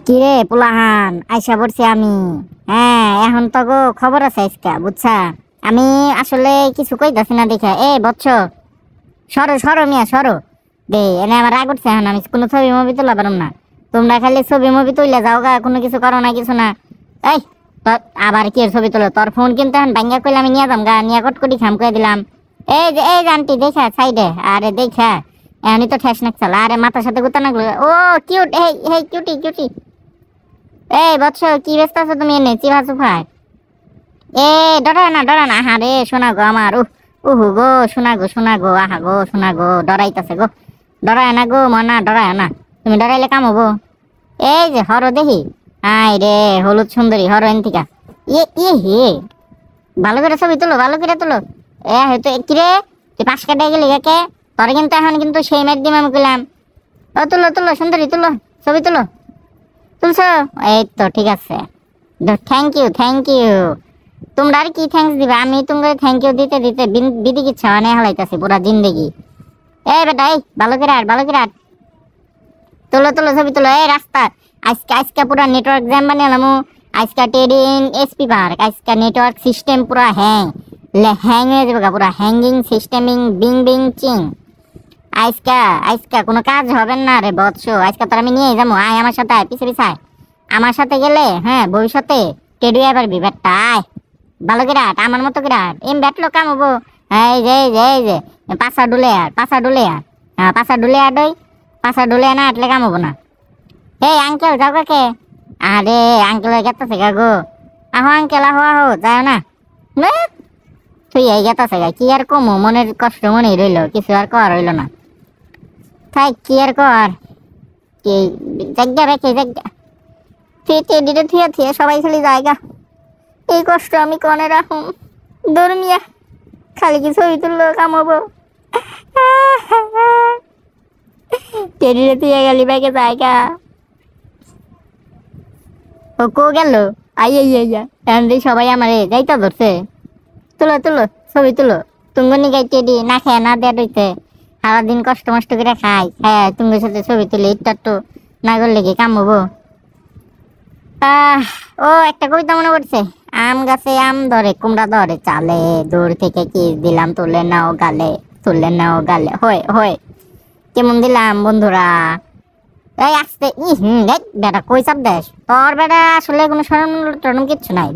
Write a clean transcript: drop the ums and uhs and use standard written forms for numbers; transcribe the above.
কিরে পোলাহান আইসা পড়ছি আমি। হ্যাঁ, এখন তো গো খবর আছে আজকে, বুঝছা? আমি আসলে কিছু কইতাছি না দেখে। বৎস, সরো সরো মিয়া সরো। দে এনে আমার রাগ উঠছে। এখন আমি কোনো ছবি মুভি তোলা পারম না। তোমরা খালি ছবি মুভি তুইলে যাও গা, কোনো কিছু করো না, কিছু না। এই তোর আবার কি এর ছবি তোলো? তোর ফোন কিন্তু এখন ভাঙ্গা কইলে আমি নিয়ে যাম গা, নিয়ে কটকটি খাম কয়ে দিলাম। এই যে আন্টি দেখা সাইডে, আরে দেখা এখনই তো ঠেস নাক চালা। আরে মাথার সাথে গুতা না। ও কিউট, এই কিউটি কিউটি। বৎস, কি ব্যস্ত আছো তুমি? এনে চিভা চুফায় ডরা না। হা রে শোনা গো আমার, উহু গো শোনা গো, আহা গো শোনা গো, ডরাইতাছে গো। ডরায় না গো মনা, ডরায় না। তুমি ডরাইলে কাম হবো। এই যে হর দেখি। আই রে হলুদ সুন্দরী, হর এনতিকা। হে ভালো করে ছবি তুলো, ভালো করে তুলো। হয়তো কিরে তুই পাশ কাটে গেলি কাকে? তোর কিন্তু এখন কিন্তু সেই মেট দিম আমি কইলাম। তুলো তুলো সুন্দরী, তুলো ছবি তুলো। তুলছো? এই তো ঠিক আছে। Thank you. তোমরা আর কি থ্যাঙ্কস দিবা? আমি তোমাকে থ্যাংক ইউ দিতে দিতে বিধি কিচ্ছা অনেক হালাইতেছি পুরা জিন্দেগি। বেটা ভালো করে আট। তুলো ছবি তুলো। রাস্তা আজকে পুরা নেটওয়ার্ক জ্যাম বানিয়ে আজকে টেডিং এসপি পার্ক, আজকে নেটওয়ার্ক সিস্টেম পুরা হ্যাং হয়ে যাবে, পুরা হ্যাঙ্গিং সিস্টেমিং বিং বিং চিং। আজকে কোনো কাজ হবে না রে বৎস। আজকে তোর আমি নিয়ে যাবো, আয় আমার সাথে, পিছে পিছায় আমার সাথে গেলে হ্যাঁ ভবিষ্যতে টেডু পারবি। ব্যাটটা আয় ভালো করে আট, আমার মতো করে আট। ব্যাটলো কাম হবো। এই যে পাশা ডুলে আট। হ্যাঁ পাশা ডুলে না আটলে কাম হবো না। আঙ্কেল যাও কাকে? আরে আঙ্কেল গেতাছে গা গো। আহো আঙ্কেল, আহো যাও না। তুই এই গেতাছে গা, কি আর কমো, মনের কষ্ট মনেই রইলো, কিছু আর কর রইলো না। থাক কি আর কর, কি জায়গা রেখে জায়গা টেডিটা থিয়ে সবাই খালি জায়গা। এই কষ্ট আমি কনে রাখুম? দরমিয়া খালি কি ছবি তুললো কামাবো? টেডিটা থিয়ে গেলি ব্যাগে জায়গা। ও কো গেল? আইয়া সবাই আমার যাইতা ধরছে। তুলো ছবি তুলো। তুঙ্গনি গাই টেডি না খায় না দেয়া রইতে সারাদিন কষ্ট মষ্ট করে খাই। হ্যাঁ তুঙ্গের সাথে ছবি তুলে ইটটা তো না করলে কি কাম হবো? একটা কবিতা মনে পড়ছে। আম গাছে আম ধরে কুমড়া ধরে চালে, দূর থেকে কিস দিলাম তুলে নাও গালে। হয় কেমন দিলাম বন্ধুরা? আসতে বেটা কই চাপ দেশ তোর? বেটা আসলে কোনো শরম টরম কিচ্ছু নাই।